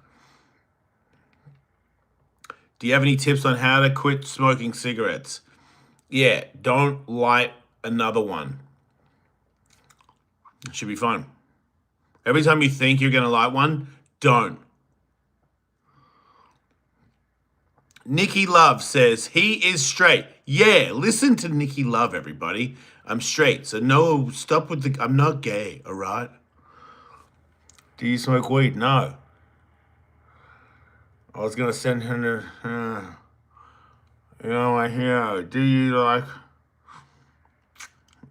Do you have any tips on how to quit smoking cigarettes? Yeah, don't light another one. It should be fun. Every time you think you're going to light one, don't. Nikki Love says he is straight. Yeah, listen to Nikki Love, everybody. I'm straight, so no, stop with the. I'm not gay, all right? Do you smoke weed? No. I was gonna send her to. You know, I hear. Do you like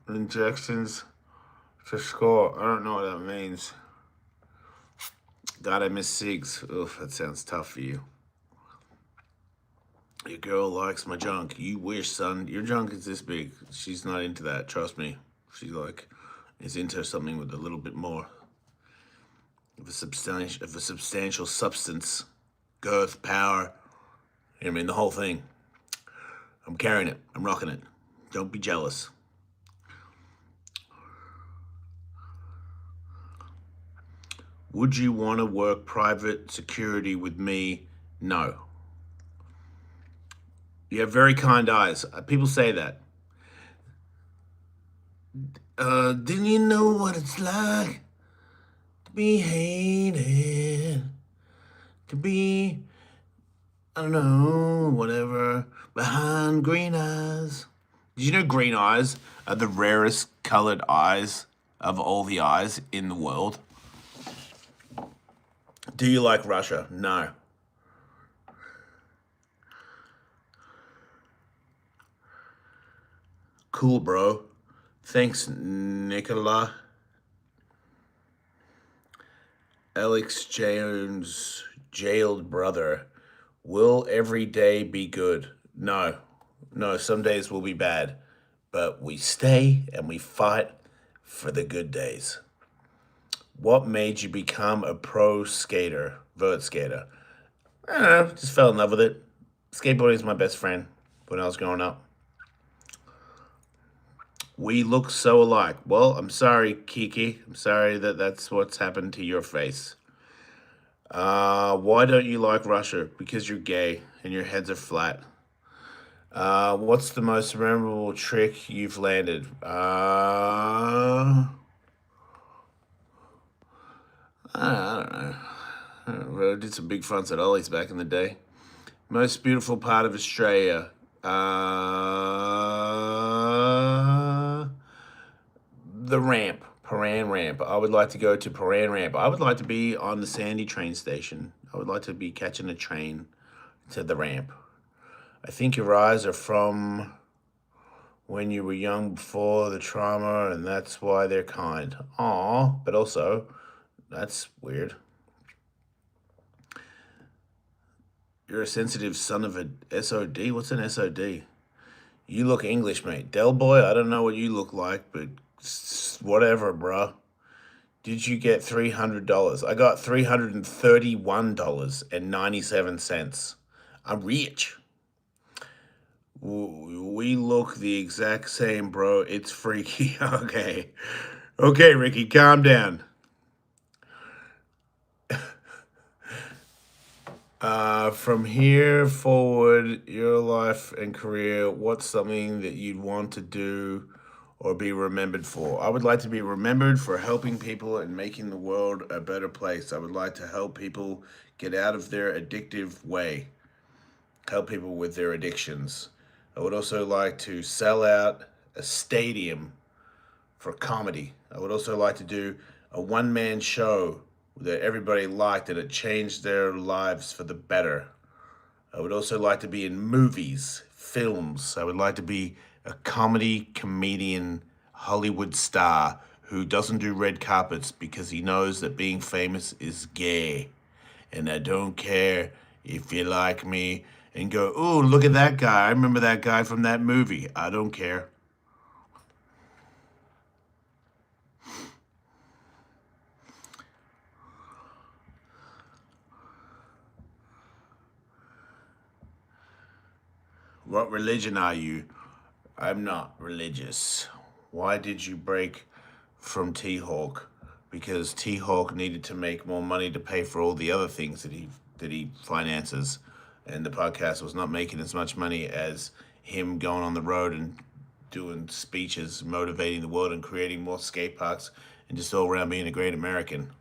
injections to score? I don't know what that means. God, I miss cigs. Oof, that sounds tough for you. Your girl likes my junk. You wish, son. Your junk is this big. She's not into that. Trust me. She is into something with a little bit more of a substantial substance, girth, power. I mean, the whole thing. I'm carrying it. I'm rocking it. Don't be jealous. Would you want to work private security with me? No. You have very kind eyes. People say that. Didn't you know what it's like to be hated? To be, I don't know, whatever, behind green eyes. Did you know green eyes are the rarest colored eyes of all the eyes in the world? Do you like Russia? No. Cool, bro. Thanks, Nicola. Alex Jones' jailed brother. Will every day be good? No. No, some days will be bad. but we stay and we fight for the good days. What made you become a pro skater, vert skater? I don't know, just fell in love with it. Skateboarding is my best friend when I was growing up. We look so alike. Well, I'm sorry, Kiki. I'm sorry that that's what's happened to your face. Why don't you like Russia? Because you're gay and your heads are flat. What's the most memorable trick you've landed? I don't know. I did some big fronts at Ellis back in the day. Most beautiful part of Australia. The ramp, Paran ramp. I would like to go to Paran ramp. I would like to be on the Sandy train station. I would like to be catching a train to the ramp. I think your eyes are from when you were young before the trauma, and that's why they're kind. Aw, but also, that's weird. You're a sensitive son of a SOD? What's an SOD? You look English, mate. Del Boy, I don't know what you look like, but whatever, bruh. Did you get $300? I got $331.97. I'm rich. We look the exact same, bro. It's freaky. Okay. Okay, Ricky, calm down. From here forward, your life and career, what's something that you'd want to do or be remembered for? I would like to be remembered for helping people and making the world a better place. I would like to help people get out of their addictive way, help people with their addictions. I would also like to sell out a stadium for comedy. I would also like to do a one-man show that everybody liked and it changed their lives for the better. I would also like to be in movies, films. I would like to be a comedy comedian, Hollywood star who doesn't do red carpets because he knows that being famous is gay. And I don't care if you like me and go, ooh, look at that guy. I remember that guy from that movie. I don't care. What religion are you? I'm not religious. Why did you break from T-Hawk? Because T-Hawk needed to make more money to pay for all the other things that he finances, and the podcast was not making as much money as him going on the road and doing speeches, motivating the world, and creating more skate parks, and just all around being a great American.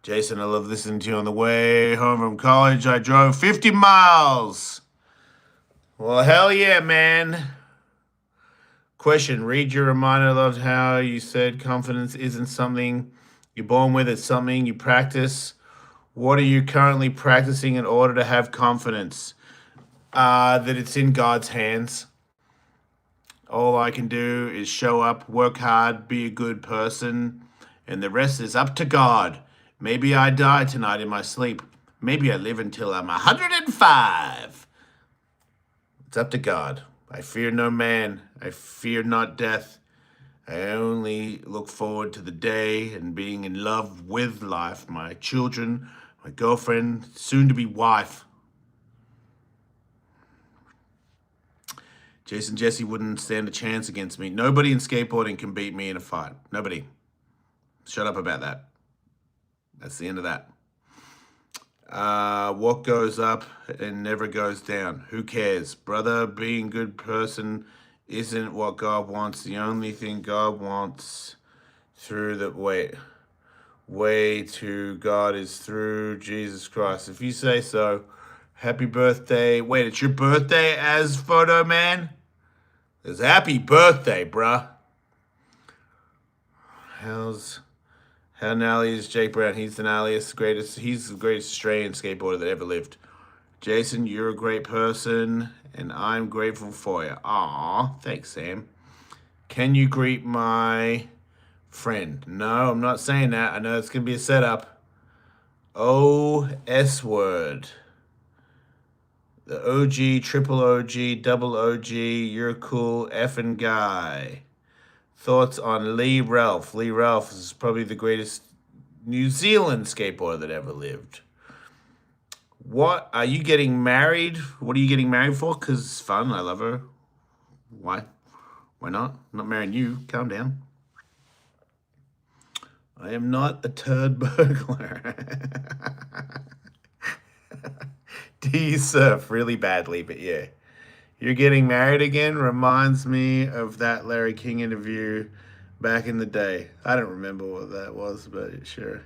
Jason, I love listening to you on the way home from college. I drove 50 miles. Well, hell yeah, man. Question, read your reminder. I loved how you said confidence isn't something you're born with, it's something you practice. What are you currently practicing in order to have confidence? That it's in God's hands. All I can do is show up, work hard, be a good person, and the rest is up to God. Maybe I die tonight in my sleep. Maybe I live until I'm 105. It's up to God. I fear no man. I fear not death. I only look forward to the day and being in love with life, my children, my girlfriend, soon-to-be wife. Jason Jesse wouldn't stand a chance against me. Nobody in skateboarding can beat me in a fight. Nobody. Shut up about that. That's the end of that. What goes up and never goes down? Who cares? Brother, being a good person isn't what God wants. The only thing God wants through the way to God is through Jesus Christ. If you say so, happy birthday. Wait, it's your birthday as Photo Man? It's happy birthday, bruh. How gnarly is Jake Brown? He's the gnarliest, he's the greatest Australian skateboarder that ever lived. Jason, you're a great person, and I'm grateful for you. Aw, thanks, Sam. Can you greet my friend? No, I'm not saying that. I know it's going to be a setup. Oh, S word. The OG, triple OG, double OG, you're cool effing guy. Thoughts on Lee Ralph? Lee Ralph is probably the greatest New Zealand skateboarder that ever lived. What are you getting married? What are you getting married for? Because it's fun. I love her. Why? Why not? I'm not marrying you. Calm down. I am not a turd burglar. Do you surf really badly? But yeah. You're getting married again reminds me of that Larry King interview back in the day. I don't remember what that was, but sure.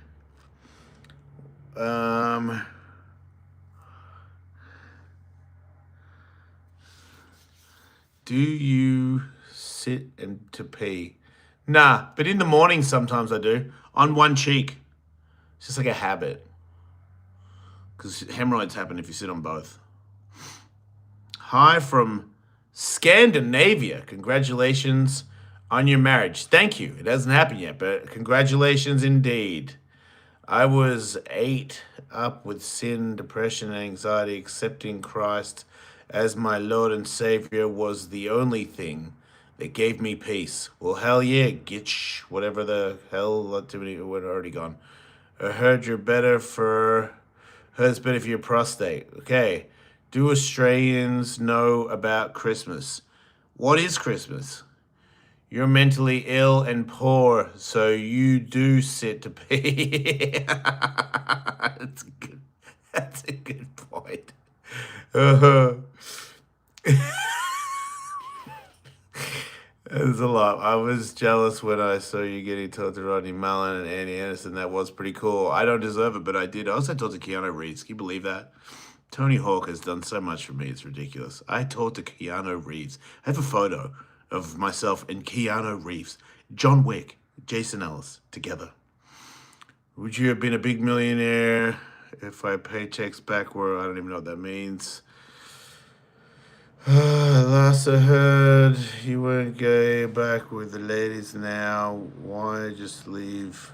Do you sit and to pee? Nah, but in the morning sometimes I do. On one cheek. It's just like a habit. Because hemorrhoids happen if you sit on both. Hi from Scandinavia. Congratulations on your marriage. Thank you. It hasn't happened yet, but congratulations indeed. I was ate up with sin, depression, and anxiety. Accepting Christ as my Lord and Savior was the only thing that gave me peace. Well, hell yeah, gitch. Whatever the hell, too many were already gone. I heard you're better for, heard it's better for your prostate. Okay. Do Australians know about Christmas? What is Christmas? You're mentally ill and poor, so you do sit to pee. That's a good point. There's a lot. I was jealous when I saw you getting talked to Rodney Mullen and Andy Anderson. That was pretty cool. I don't deserve it, but I did. I also talked to Keanu Reeves. Can you believe that? Tony Hawk has done so much for me. It's ridiculous. I talked to Keanu Reeves. I have a photo of myself and Keanu Reeves, John Wick, Jason Ellis together. Would you have been a big millionaire if I paychecks back were? I don't even know what that means. Last I heard, you weren't gay, back with the ladies now. Why just leave?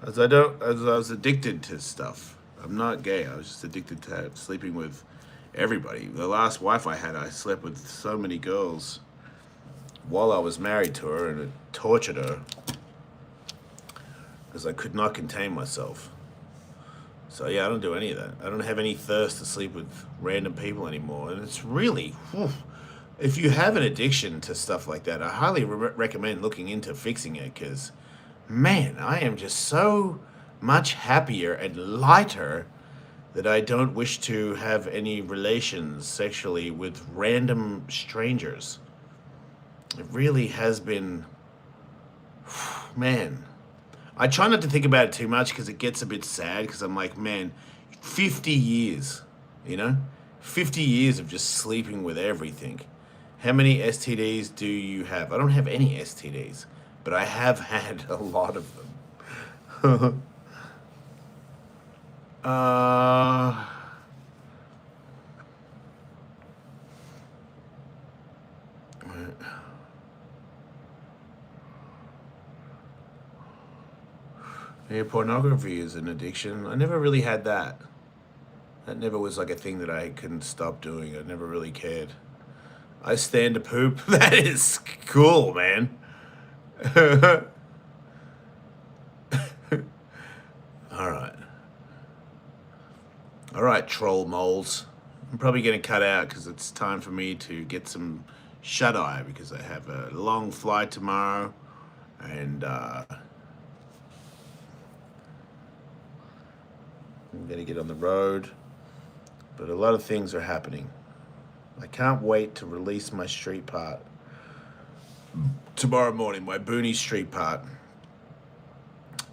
As I was addicted to stuff. I'm not gay. I was just addicted to sleeping with everybody. The last wife I had, I slept with so many girls while I was married to her, and it tortured her because I could not contain myself. So yeah, I don't do any of that. I don't have any thirst to sleep with random people anymore. And it's really, whew, if you have an addiction to stuff like that, I highly recommend looking into fixing it because, man, I am just so much happier and lighter that I don't wish to have any relations sexually with random strangers. It really has been, man. I try not to think about it too much because it gets a bit sad because I'm like, man, 50 years, 50 years of just sleeping with everything. How many STDs do you have? I don't have any STDs, but I have had a lot of them. Yeah, pornography is an addiction. I never really had that. That never was like a thing that I couldn't stop doing. I never really cared. I stand to poop. That is cool, man. All right. All right, troll moles. I'm probably going to cut out because it's time for me to get some shut-eye because I have a long flight tomorrow. And I'm going to get on the road. But a lot of things are happening. I can't wait to release my street part tomorrow morning, my Booney Street part.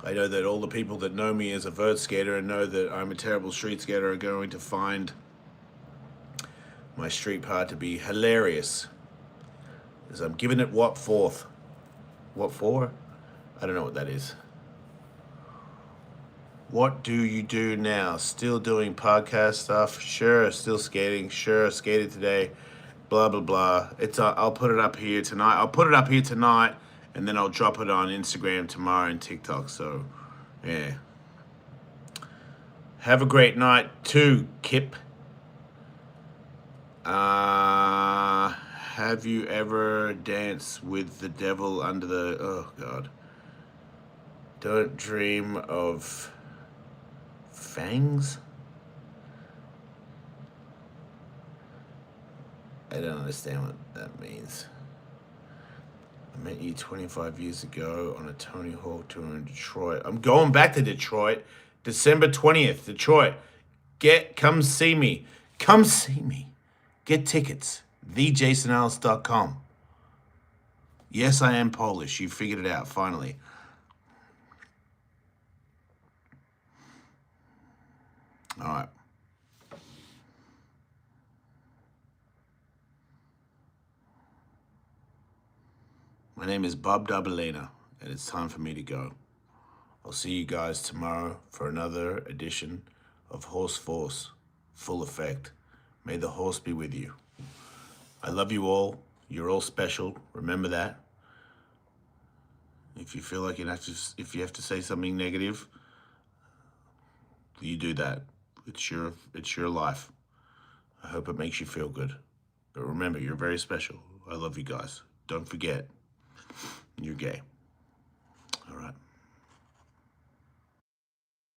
I know that all the people that know me as a vert skater and know that I'm a terrible street skater are going to find my street part to be hilarious. As I'm giving it what fourth? What for? I don't know what that is. What do you do now? Still doing podcast stuff? Sure. Still skating? Sure. Skated today. Blah, blah, blah. I'll put it up here tonight. And then I'll drop it on Instagram tomorrow and TikTok. So, yeah. Have a great night too, Kip. Have you ever danced with the devil under the... Oh, God. Don't dream of fangs? I don't understand what that means. I met you 25 years ago on a Tony Hawk tour in Detroit. I'm going back to Detroit. December 20th, Detroit. Come see me. Come see me. Get tickets. TheJasonEllis.com. Yes, I am Polish. You figured it out, finally. All right. My name is Bob Dabalena, and it's time for me to go. I'll see you guys tomorrow for another edition of Horse Force, full effect. May the horse be with you. I love you all. You're all special. Remember that. If you feel like if you have to say something negative, you do that. It's your life. I hope it makes you feel good. But remember, you're very special. I love you guys. Don't forget, you're gay.